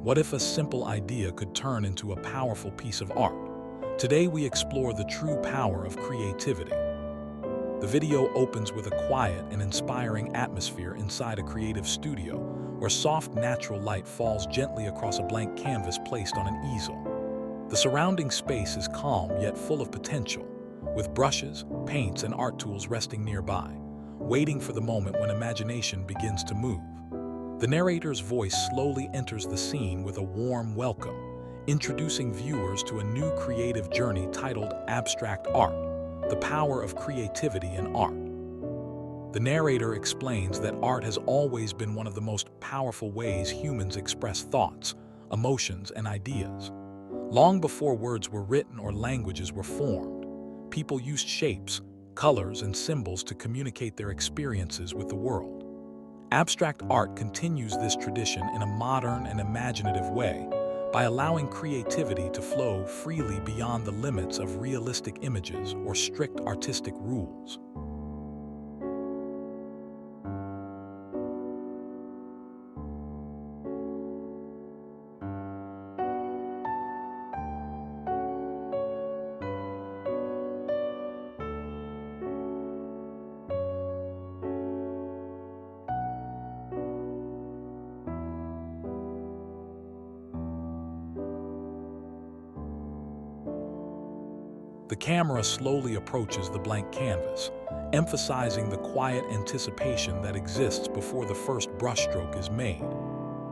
What if a simple idea could turn into a powerful piece of art? Today we explore the true power of creativity. The video opens with a quiet and inspiring atmosphere inside a creative studio, where soft natural light falls gently across a blank canvas placed on an easel. The surrounding space is calm yet full of potential, with brushes, paints, and art tools resting nearby, waiting for the moment when imagination begins to move. The narrator's voice slowly enters the scene with a warm welcome, introducing viewers to a new creative journey titled Abstract Art: The Power of Creativity in Art. The narrator explains that art has always been one of the most powerful ways humans express thoughts, emotions, and ideas. Long before words were written or languages were formed, people used shapes, colors, and symbols to communicate their experiences with the world. Abstract art continues this tradition in a modern and imaginative way by allowing creativity to flow freely beyond the limits of realistic images or strict artistic rules. The camera slowly approaches the blank canvas, emphasizing the quiet anticipation that exists before the first brushstroke is made.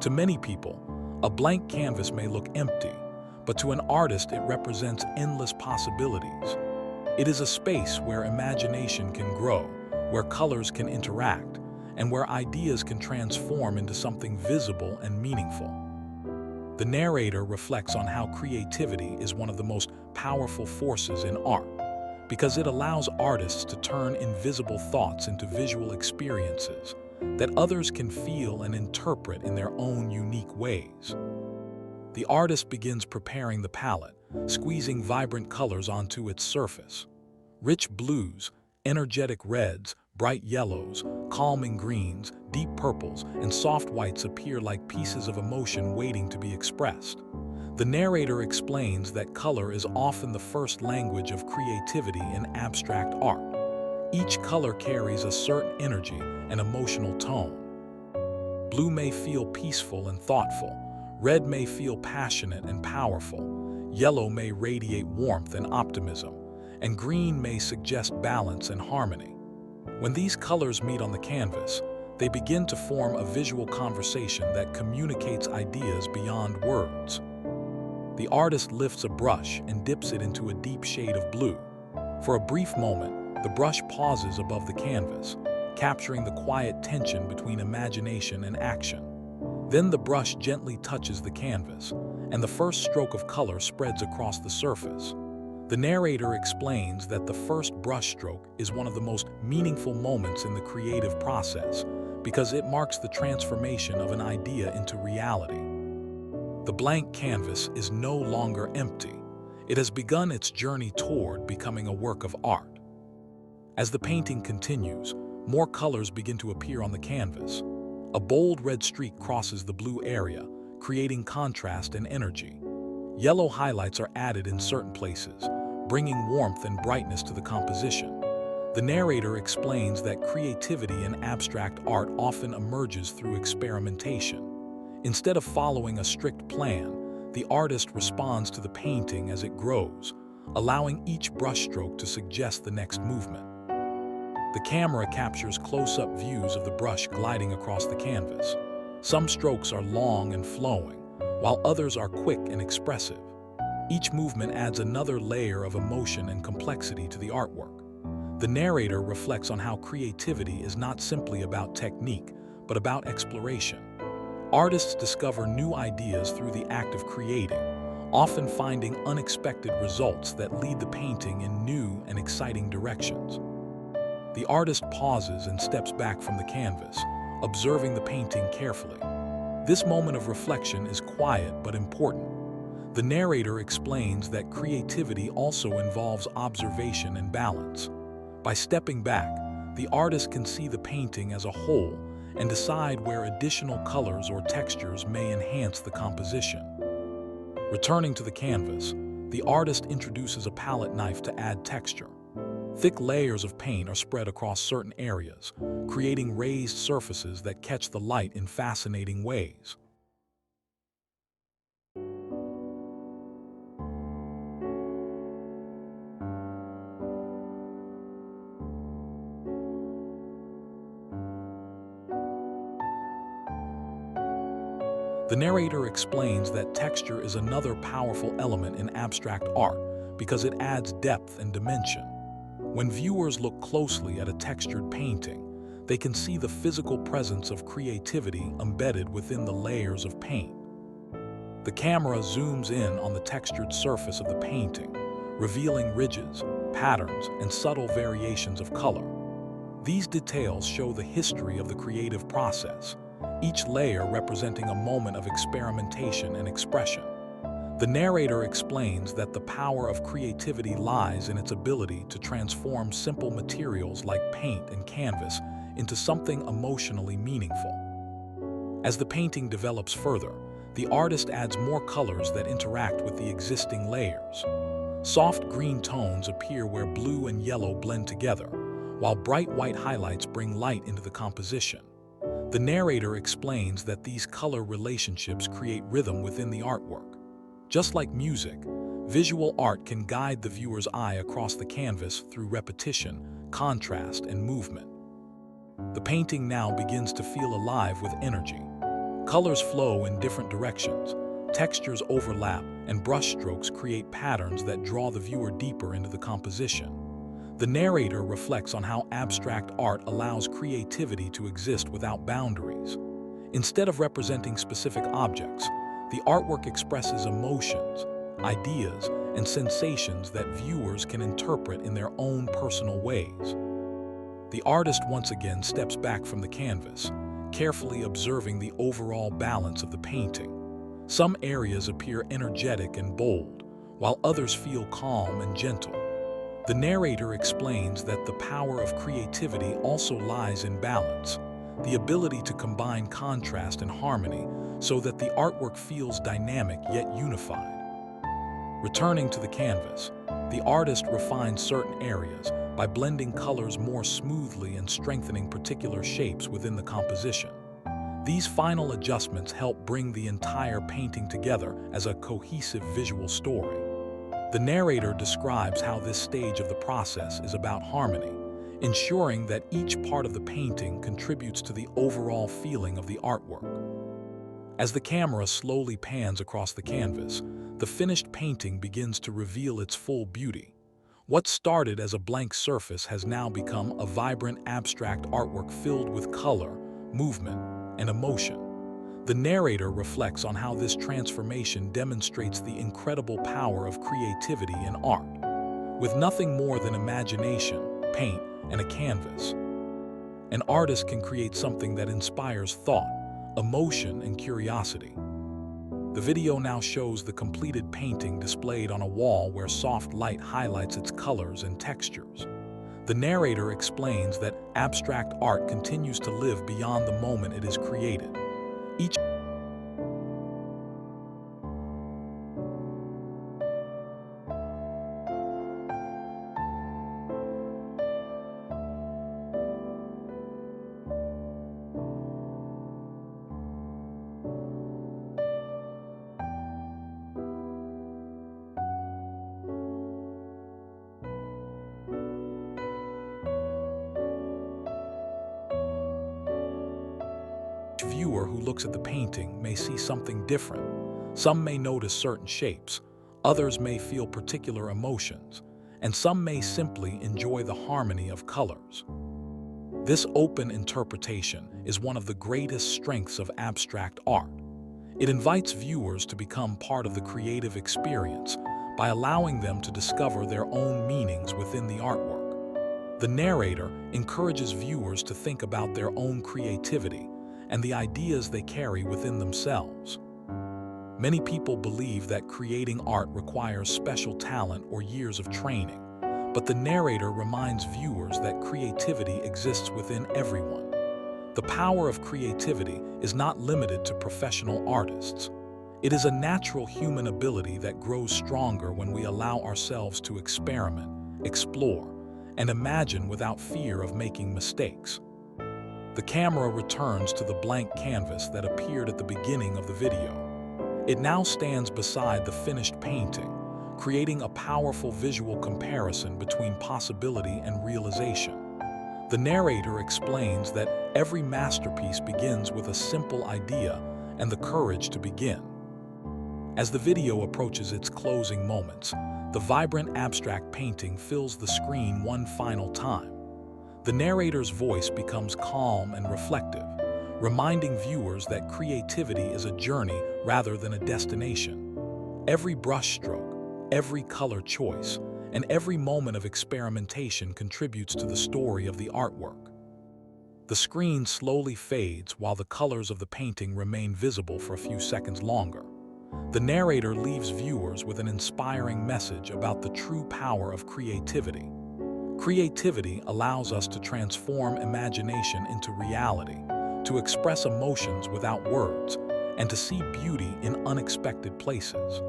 To many people, a blank canvas may look empty, but to an artist it represents endless possibilities. It is a space where imagination can grow, where colors can interact, and where ideas can transform into something visible and meaningful. The narrator reflects on how creativity is one of the most powerful forces in art, because it allows artists to turn invisible thoughts into visual experiences that others can feel and interpret in their own unique ways. The artist begins preparing the palette, squeezing vibrant colors onto its surface. Rich blues, energetic reds, bright yellows, calming greens, deep purples, and soft whites appear like pieces of emotion waiting to be expressed. The narrator explains that color is often the first language of creativity in abstract art. Each color carries a certain energy and emotional tone. Blue may feel peaceful and thoughtful, red may feel passionate and powerful, yellow may radiate warmth and optimism, and green may suggest balance and harmony. When these colors meet on the canvas, they begin to form a visual conversation that communicates ideas beyond words. The artist lifts a brush and dips it into a deep shade of blue. For a brief moment, the brush pauses above the canvas, capturing the quiet tension between imagination and action. Then the brush gently touches the canvas, and the first stroke of color spreads across the surface. The narrator explains that the first brushstroke is one of the most meaningful moments in the creative process because it marks the transformation of an idea into reality. The blank canvas is no longer empty. It has begun its journey toward becoming a work of art. As the painting continues, more colors begin to appear on the canvas. A bold red streak crosses the blue area, creating contrast and energy. Yellow highlights are added in certain places, bringing warmth and brightness to the composition. The narrator explains that creativity in abstract art often emerges through experimentation. Instead of following a strict plan, the artist responds to the painting as it grows, allowing each brushstroke to suggest the next movement. The camera captures close-up views of the brush gliding across the canvas. Some strokes are long and flowing, while others are quick and expressive. Each movement adds another layer of emotion and complexity to the artwork. The narrator reflects on how creativity is not simply about technique, but about exploration. Artists discover new ideas through the act of creating, often finding unexpected results that lead the painting in new and exciting directions. The artist pauses and steps back from the canvas, observing the painting carefully. This moment of reflection is quiet but important. The narrator explains that creativity also involves observation and balance. By stepping back, the artist can see the painting as a whole and decide where additional colors or textures may enhance the composition. Returning to the canvas, the artist introduces a palette knife to add texture. Thick layers of paint are spread across certain areas, creating raised surfaces that catch the light in fascinating ways. The narrator explains that texture is another powerful element in abstract art because it adds depth and dimension. When viewers look closely at a textured painting, they can see the physical presence of creativity embedded within the layers of paint. The camera zooms in on the textured surface of the painting, revealing ridges, patterns, and subtle variations of color. These details show the history of the creative process, each layer representing a moment of experimentation and expression. The narrator explains that the power of creativity lies in its ability to transform simple materials like paint and canvas into something emotionally meaningful. As the painting develops further, the artist adds more colors that interact with the existing layers. Soft green tones appear where blue and yellow blend together, while bright white highlights bring light into the composition. The narrator explains that these color relationships create rhythm within the artwork. Just like music, visual art can guide the viewer's eye across the canvas through repetition, contrast, and movement. The painting now begins to feel alive with energy. Colors flow in different directions, textures overlap, and brushstrokes create patterns that draw the viewer deeper into the composition. The narrator reflects on how abstract art allows creativity to exist without boundaries. Instead of representing specific objects, the artwork expresses emotions, ideas, and sensations that viewers can interpret in their own personal ways. The artist once again steps back from the canvas, carefully observing the overall balance of the painting. Some areas appear energetic and bold, while others feel calm and gentle. The narrator explains that the power of creativity also lies in balance, the ability to combine contrast and harmony so that the artwork feels dynamic yet unified. Returning to the canvas, the artist refines certain areas by blending colors more smoothly and strengthening particular shapes within the composition. These final adjustments help bring the entire painting together as a cohesive visual story. The narrator describes how this stage of the process is about harmony, ensuring that each part of the painting contributes to the overall feeling of the artwork. As the camera slowly pans across the canvas, the finished painting begins to reveal its full beauty. What started as a blank surface has now become a vibrant abstract artwork filled with color, movement, and emotion. The narrator reflects on how this transformation demonstrates the incredible power of creativity in art. With nothing more than imagination, paint, and a canvas, an artist can create something that inspires thought, emotion, and curiosity. The video now shows the completed painting displayed on a wall where soft light highlights its colors and textures. The narrator explains that abstract art continues to live beyond the moment it is created. Each viewer who looks at the painting may see something different. Some may notice certain shapes, others may feel particular emotions, and some may simply enjoy the harmony of colors. This open interpretation is one of the greatest strengths of abstract art. It invites viewers to become part of the creative experience by allowing them to discover their own meanings within the artwork. The narrator encourages viewers to think about their own creativity and the ideas they carry within themselves. Many people believe that creating art requires special talent or years of training, but the narrator reminds viewers that creativity exists within everyone. The power of creativity is not limited to professional artists. It is a natural human ability that grows stronger when we allow ourselves to experiment, explore, and imagine without fear of making mistakes. The camera returns to the blank canvas that appeared at the beginning of the video. It now stands beside the finished painting, creating a powerful visual comparison between possibility and realization. The narrator explains that every masterpiece begins with a simple idea and the courage to begin. As the video approaches its closing moments, the vibrant abstract painting fills the screen one final time. The narrator's voice becomes calm and reflective, reminding viewers that creativity is a journey rather than a destination. Every brushstroke, every color choice, and every moment of experimentation contributes to the story of the artwork. The screen slowly fades while the colors of the painting remain visible for a few seconds longer. The narrator leaves viewers with an inspiring message about the true power of creativity. Creativity allows us to transform imagination into reality, to express emotions without words, and to see beauty in unexpected places.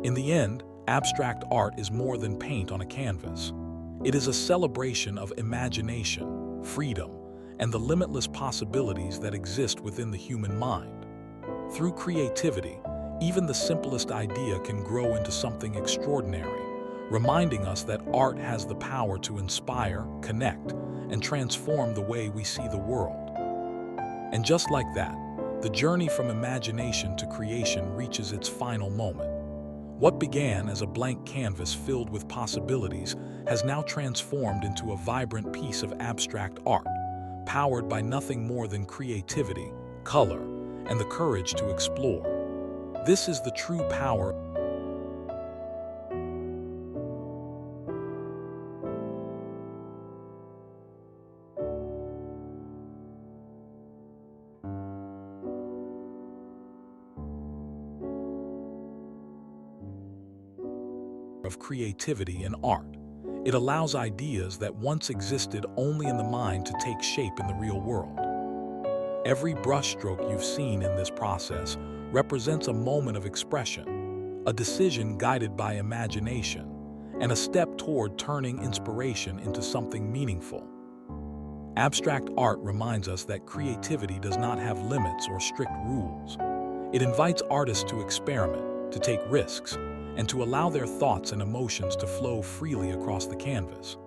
In the end, abstract art is more than paint on a canvas. It is a celebration of imagination, freedom, and the limitless possibilities that exist within the human mind. Through creativity, even the simplest idea can grow into something extraordinary, reminding us that art has the power to inspire, connect, and transform the way we see the world. And just like that, the journey from imagination to creation reaches its final moment. What began as a blank canvas filled with possibilities has now transformed into a vibrant piece of abstract art, powered by nothing more than creativity, color, and the courage to explore. This is the true power of creativity in art. It allows ideas that once existed only in the mind to take shape in the real world. Every brushstroke you've seen in this process represents a moment of expression, a decision guided by imagination, and a step toward turning inspiration into something meaningful. Abstract art reminds us that creativity does not have limits or strict rules. It invites artists to experiment, to take risks, and to allow their thoughts and emotions to flow freely across the canvas.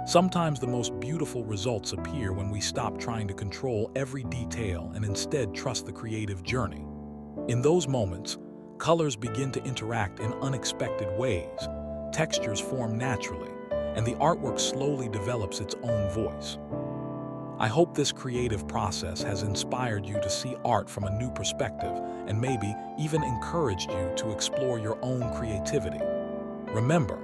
Sometimes the most beautiful results appear when we stop trying to control every detail and instead trust the creative journey. In those moments, colors begin to interact in unexpected ways, textures form naturally, and the artwork slowly develops its own voice. I hope this creative process has inspired you to see art from a new perspective and maybe even encouraged you to explore your own creativity. Remember,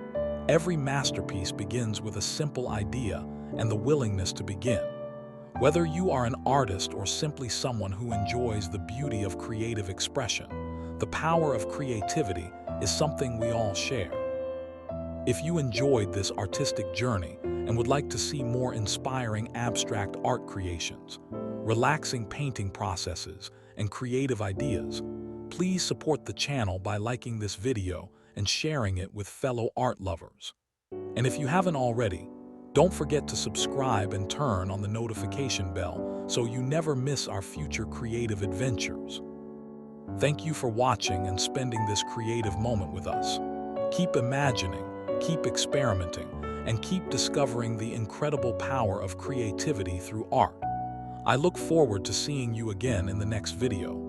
every masterpiece begins with a simple idea and the willingness to begin. Whether you are an artist or simply someone who enjoys the beauty of creative expression, the power of creativity is something we all share. If you enjoyed this artistic journey and would like to see more inspiring abstract art creations, relaxing painting processes, and creative ideas, please support the channel by liking this video and sharing it with fellow art lovers. And if you haven't already, don't forget to subscribe and turn on the notification bell so you never miss our future creative adventures. Thank you for watching and spending this creative moment with us. Keep imagining, keep experimenting, and keep discovering the incredible power of creativity through art. I look forward to seeing you again in the next video.